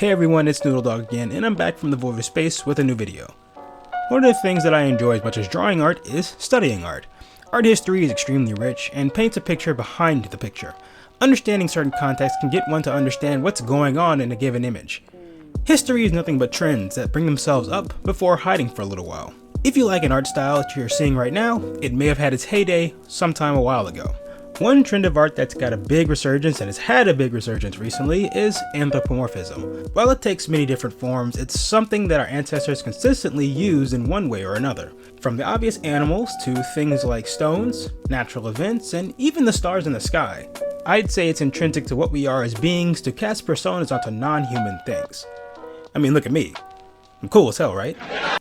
Hey everyone, it's Noodledog again, and I'm back from the void of space with a new video. One of the things that I enjoy as much as drawing art is studying art. Art history is extremely rich and paints a picture behind the picture. Understanding certain context can get one to understand what's going on in a given image. History is nothing but trends that bring themselves up before hiding for a little while. If you like an art style that you're seeing right now, it may have had its heyday sometime a while ago. One trend of art that's got a big resurgence and has had a big resurgence recently is anthropomorphism. While it takes many different forms, it's something that our ancestors consistently used in one way or another. From the obvious animals to things like stones, natural events, and even the stars in the sky. I'd say it's intrinsic to what we are as beings to cast personas onto non-human things. I mean, look at me. I'm cool as hell, right?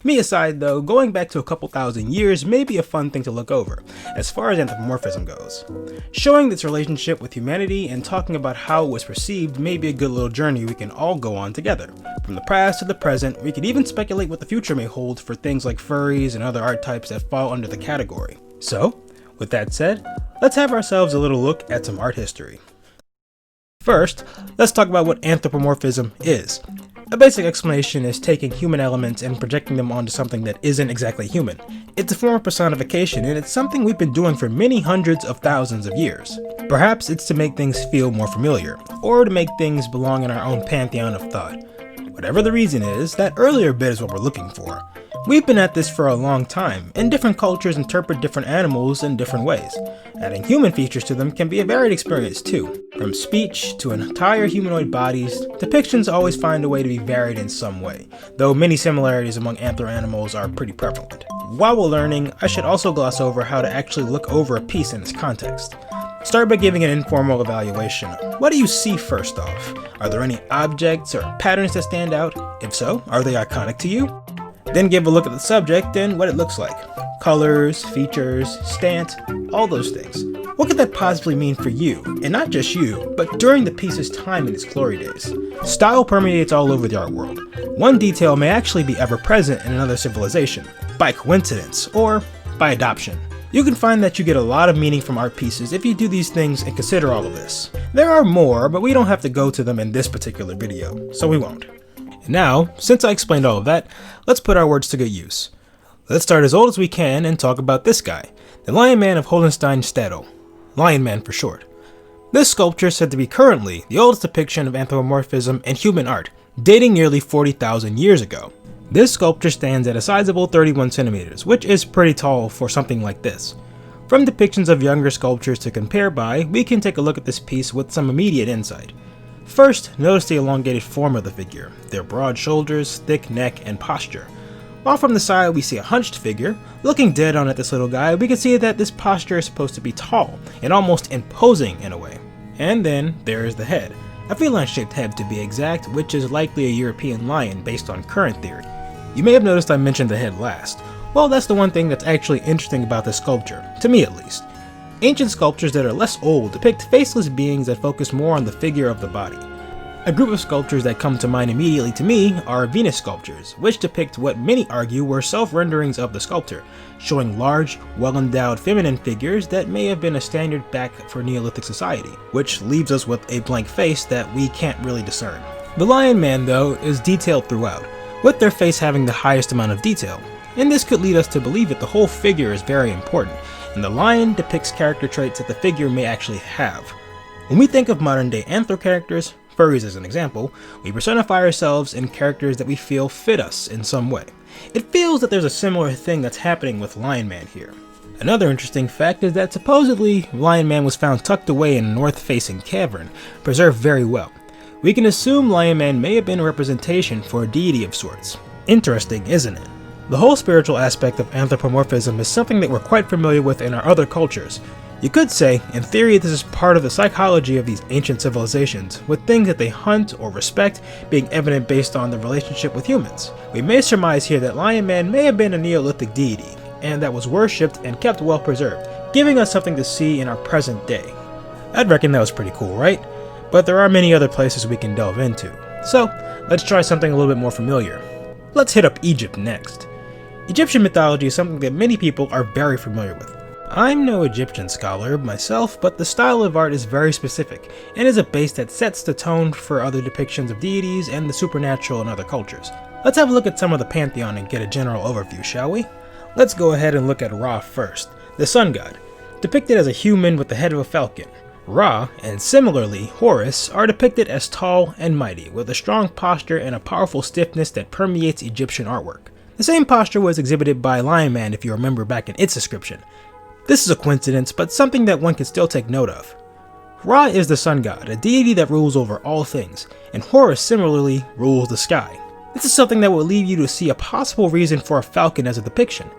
Me aside though, going back to a couple thousand years may be a fun thing to look over, as far as anthropomorphism goes. Showing its relationship with humanity and talking about how it was perceived may be a good little journey we can all go on together. From the past to the present, we could even speculate what the future may hold for things like furries and other art types that fall under the category. So, with that said, let's have ourselves a little look at some art history. First, let's talk about what anthropomorphism is. A basic explanation is taking human elements and projecting them onto something that isn't exactly human. It's a form of personification, and it's something we've been doing for many hundreds of thousands of years. Perhaps it's to make things feel more familiar, or to make things belong in our own pantheon of thought. Whatever the reason is, that earlier bit is what we're looking for. We've been at this for a long time, and different cultures interpret different animals in different ways. Adding human features to them can be a varied experience too. From speech to entire humanoid bodies, depictions always find a way to be varied in some way, though many similarities among anthro-animals are pretty prevalent. While we're learning, I should also gloss over how to actually look over a piece in its context. Start by giving an informal evaluation. What do you see first off? Are there any objects or patterns that stand out? If so, are they iconic to you? Then give a look at the subject and what it looks like. Colors, features, stance, all those things. What could that possibly mean for you? And not just you, but during the piece's time in its glory days. Style permeates all over the art world. One detail may actually be ever present in another civilization, by coincidence, or by adoption. You can find that you get a lot of meaning from art pieces if you do these things and consider all of this. There are more, but we don't have to go to them in this particular video, so we won't. And now, since I explained all of that, let's put our words to good use. Let's start as old as we can and talk about this guy, the Lion Man of Hohenstein-Städel, Lion Man for short. This sculpture is said to be currently the oldest depiction of anthropomorphism in human art, dating nearly 40,000 years ago. This sculpture stands at a sizable 31 centimeters, which is pretty tall for something like this. From depictions of younger sculptures to compare by, we can take a look at this piece with some immediate insight. First, notice the elongated form of the figure, their broad shoulders, thick neck, and posture. While from the side we see a hunched figure, looking dead on at this little guy, we can see that this posture is supposed to be tall and almost imposing in a way. And then there is the head, a feline-shaped head to be exact, which is likely a European lion based on current theory. You may have noticed I mentioned the head last. Well, that's the one thing that's actually interesting about this sculpture, to me at least. Ancient sculptures that are less old depict faceless beings that focus more on the figure of the body. A group of sculptures that come to mind immediately to me are Venus sculptures, which depict what many argue were self-renderings of the sculptor, showing large, well-endowed feminine figures that may have been a standard back for Neolithic society, which leaves us with a blank face that we can't really discern. The Lion Man, though, is detailed throughout, with their face having the highest amount of detail, and this could lead us to believe that the whole figure is very important, and the lion depicts character traits that the figure may actually have. When we think of modern day anthro characters, furries as an example, we personify ourselves in characters that we feel fit us in some way. It feels that there's a similar thing that's happening with Lion Man here. Another interesting fact is that supposedly Lion Man was found tucked away in a north-facing cavern, preserved very well. We can assume Lion Man may have been a representation for a deity of sorts. Interesting, isn't it? The whole spiritual aspect of anthropomorphism is something that we're quite familiar with in our other cultures. You could say, in theory, this is part of the psychology of these ancient civilizations, with things that they hunt or respect being evident based on the relationship with humans. We may surmise here that Lion Man may have been a Neolithic deity, and that was worshipped and kept well preserved, giving us something to see in our present day. I'd reckon that was pretty cool, right? But there are many other places we can delve into. So, let's try something a little bit more familiar. Let's hit up Egypt next. Egyptian mythology is something that many people are very familiar with. I'm no Egyptian scholar myself, but the style of art is very specific, and is a base that sets the tone for other depictions of deities and the supernatural in other cultures. Let's have a look at some of the pantheon and get a general overview, shall we? Let's go ahead and look at Ra first, the sun god, depicted as a human with the head of a falcon. Ra, and similarly Horus, are depicted as tall and mighty, with a strong posture and a powerful stiffness that permeates Egyptian artwork. The same posture was exhibited by Lion Man if you remember back in its description. This is a coincidence, but something that one can still take note of. Ra is the sun god, a deity that rules over all things, and Horus similarly rules the sky. This is something that will lead you to see a possible reason for a falcon as a depiction.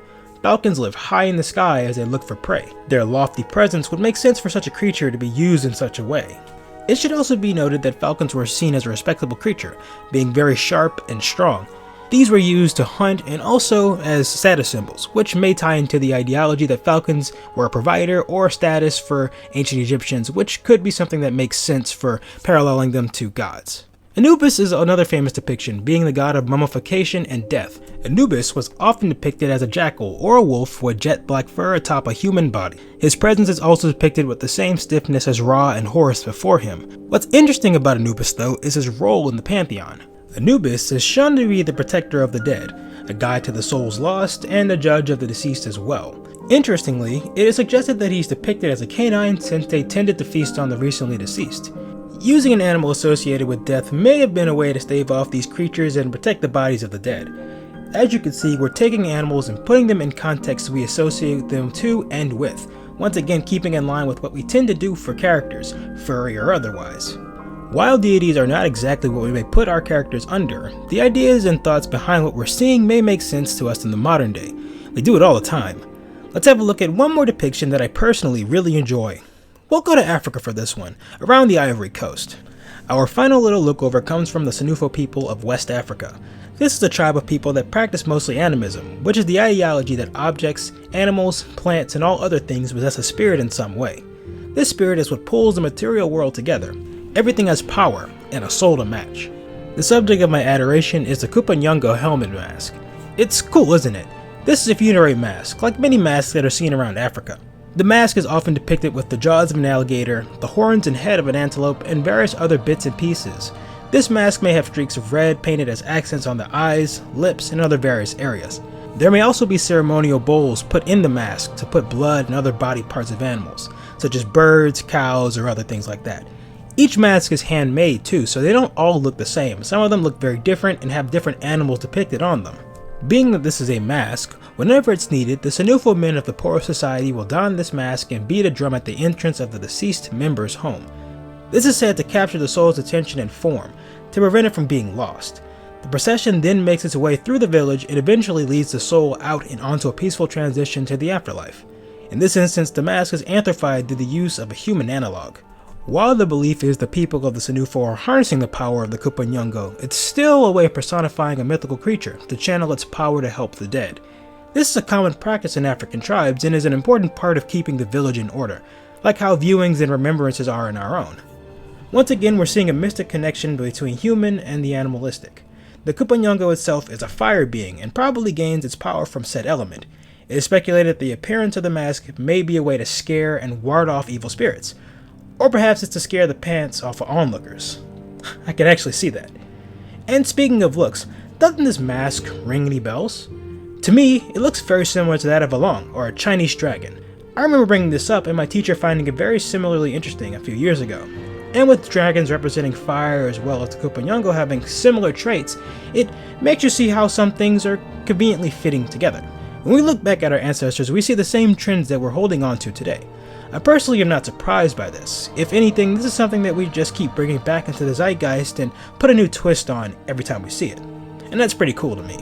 Falcons live high in the sky as they look for prey. Their lofty presence would make sense for such a creature to be used in such a way. It should also be noted that falcons were seen as a respectable creature, being very sharp and strong. These were used to hunt and also as status symbols, which may tie into the ideology that falcons were a provider or status for ancient Egyptians, which could be something that makes sense for paralleling them to gods. Anubis is another famous depiction, being the god of mummification and death. Anubis was often depicted as a jackal or a wolf with jet black fur atop a human body. His presence is also depicted with the same stiffness as Ra and Horus before him. What's interesting about Anubis though is his role in the pantheon. Anubis is shown to be the protector of the dead, a guide to the souls lost, and a judge of the deceased as well. Interestingly, it is suggested that he's depicted as a canine since they tended to feast on the recently deceased. Using an animal associated with death may have been a way to stave off these creatures and protect the bodies of the dead. As you can see, we're taking animals and putting them in contexts we associate them to and with, once again keeping in line with what we tend to do for characters, furry or otherwise. While deities are not exactly what we may put our characters under, the ideas and thoughts behind what we're seeing may make sense to us in the modern day. We do it all the time. Let's have a look at one more depiction that I personally really enjoy. We'll go to Africa for this one, around the Ivory Coast. Our final little lookover comes from the Senufo people of West Africa. This is a tribe of people that practice mostly animism, which is the ideology that objects, animals, plants, and all other things possess a spirit in some way. This spirit is what pulls the material world together. Everything has power, and a soul to match. The subject of my adoration is the Kupanyongo helmet mask. It's cool, isn't it? This is a funerary mask, like many masks that are seen around Africa. The mask is often depicted with the jaws of an alligator, the horns and head of an antelope, and various other bits and pieces. This mask may have streaks of red painted as accents on the eyes, lips, and other various areas. There may also be ceremonial bowls put in the mask to put blood and other body parts of animals, such as birds, cows, or other things like that. Each mask is handmade too, so they don't all look the same. Some of them look very different and have different animals depicted on them. Being that this is a mask, whenever it's needed, the Senufo men of the Poorer Society will don this mask and beat a drum at the entrance of the deceased member's home. This is said to capture the soul's attention and form, to prevent it from being lost. The procession then makes its way through the village and eventually leads the soul out and onto a peaceful transition to the afterlife. In this instance, the mask is anthropified through the use of a human analog. While the belief is the people of the Senufo are harnessing the power of the Kupanyongo, it's still a way of personifying a mythical creature to channel its power to help the dead. This is a common practice in African tribes and is an important part of keeping the village in order, like how viewings and remembrances are in our own. Once again, we're seeing a mystic connection between human and the animalistic. The Kupanyongo itself is a fire being and probably gains its power from said element. It is speculated that the appearance of the mask may be a way to scare and ward off evil spirits. Or perhaps it's to scare the pants off of onlookers. I can actually see that. And speaking of looks, doesn't this mask ring any bells? To me, it looks very similar to that of a long, or a Chinese dragon. I remember bringing this up and my teacher finding it very similarly interesting a few years ago. And with dragons representing fire as well as the Kupanyongo having similar traits, it makes you see how some things are conveniently fitting together. When we look back at our ancestors, we see the same trends that we're holding on to today. I personally am not surprised by this. If anything, this is something that we just keep bringing back into the zeitgeist and put a new twist on every time we see it. And that's pretty cool to me.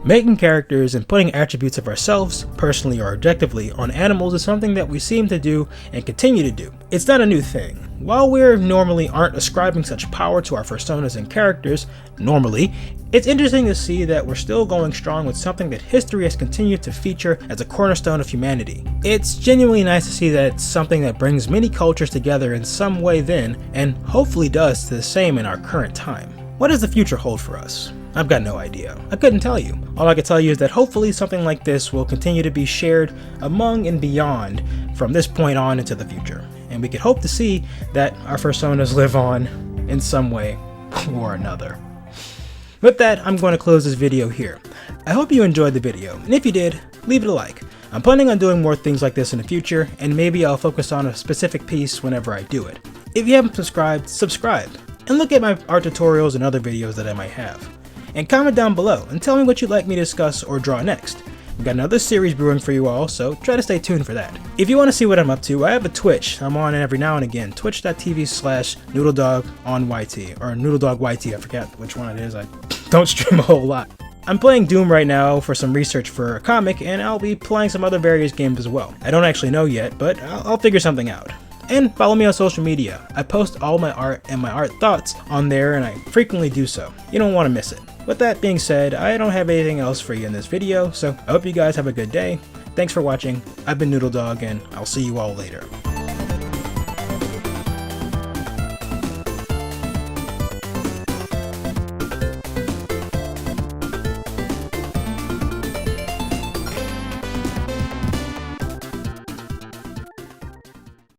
Making characters and putting attributes of ourselves, personally or objectively, on animals is something that we seem to do and continue to do. It's not a new thing. While we normally aren't ascribing such power to our personas and characters, normally, it's interesting to see that we're still going strong with something that history has continued to feature as a cornerstone of humanity. It's genuinely nice to see that it's something that brings many cultures together in some way then, and hopefully does the same in our current time. What does the future hold for us? I've got no idea. I couldn't tell you. All I can tell you is that hopefully something like this will continue to be shared among and beyond from this point on into the future. And we could hope to see that our personas live on in some way or another. With that, I'm going to close this video here. I hope you enjoyed the video, and if you did, leave it a like. I'm planning on doing more things like this in the future, and maybe I'll focus on a specific piece whenever I do it. If you haven't subscribed, subscribe, and look at my art tutorials and other videos that I might have. And comment down below and tell me what you'd like me to discuss or draw next. We've got another series brewing for you all, so try to stay tuned for that. If you want to see what I'm up to, I have a Twitch. I'm on every now and again, twitch.tv/Noodledog on YT, or Noodledog YT, I forget which one it is, I don't stream a whole lot. I'm playing Doom right now for some research for a comic, and I'll be playing some other various games as well. I don't actually know yet, but I'll figure something out. And follow me on social media. I post all my art and my art thoughts on there, and I frequently do so. You don't want to miss it. With that being said, I don't have anything else for you in this video, so I hope you guys have a good day. Thanks for watching. I've been Noodledog, and I'll see you all later.